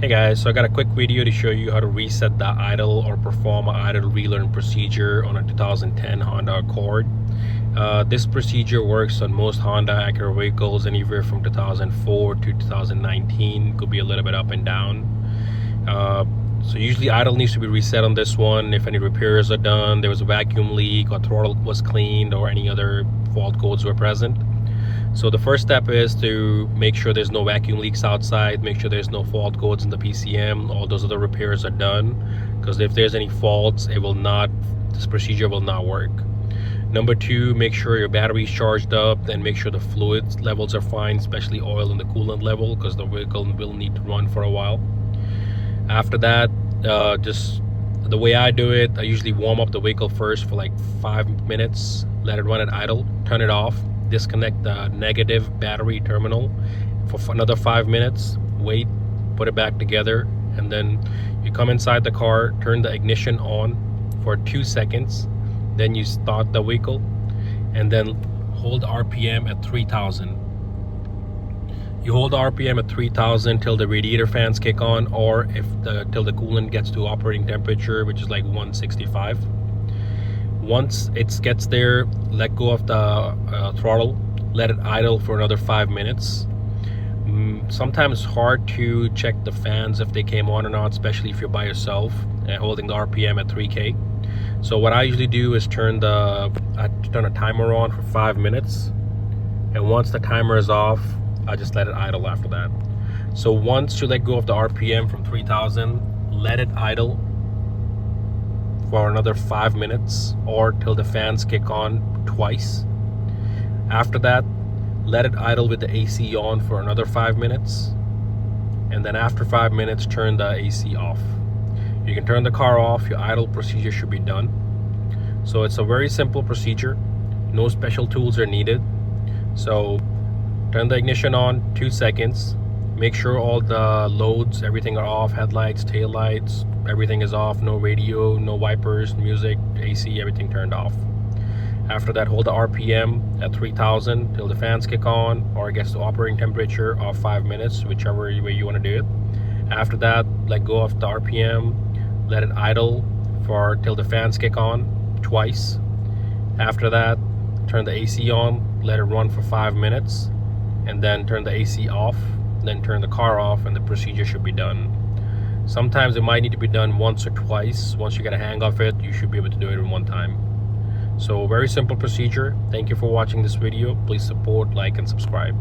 Hey guys, so I got a quick video to show you how to reset the idle or perform an idle relearn procedure on a 2010 Honda Accord. This procedure works on most Honda Acura vehicles anywhere from 2004 to 2019. Could be a little bit up and down. So usually idle needs to be reset on this one if any repairs are done, there was a vacuum leak or throttle was cleaned or any other fault codes were present. So the first step is to make sure there's no vacuum leaks outside, make sure there's no fault codes in the PCM, all those other repairs are done, because if there's any faults, this procedure will not work. Number two, make sure your battery is charged up, then make sure the fluid levels are fine, especially oil and the coolant level, because the vehicle will need to run for a while. After that, just the way I do it, I usually warm up the vehicle first for like 5 minutes, let it run at idle, turn it off, disconnect the negative battery terminal for another 5 minutes, wait, put it back together, and then you come inside the car, turn the ignition on for 2 seconds, then you start the vehicle, and then hold RPM at 3000. You hold the RPM at 3000 till the radiator fans kick on, or till the coolant gets to operating temperature, which is like 165. Once it gets there, let go of the throttle, let it idle for another 5 minutes. Sometimes it's hard to check the fans if they came on or not, especially if you're by yourself and holding the RPM at 3K. So what I usually do is turn a timer on for 5 minutes, and once the timer is off, I just let it idle after that. So once you let go of the RPM from 3000, let it idle for another 5 minutes or till the fans kick on twice. After that, let it idle with the AC on for another 5 minutes, and then after 5 minutes, turn the AC off. You can turn the car off, your idle procedure should be done. So it's a very simple procedure, no special tools are needed. So turn the ignition on, 2 seconds, make sure all the loads, everything are off, headlights, tail lights, everything is off, no radio, no wipers, music, AC, everything turned off. After that, hold the RPM at 3000 till the fans kick on or it gets to operating temperature of 5 minutes, whichever way you want to do it. After that, let go of the RPM, let it idle till the fans kick on twice. After that, turn the AC on, let it run for 5 minutes, and then turn the AC off, then turn the car off, and the procedure should be done. Sometimes it might need to be done once or twice. Once you get a hang of it, you should be able to do it in one time. So very simple procedure. Thank you for watching this video. Please support, like, and subscribe.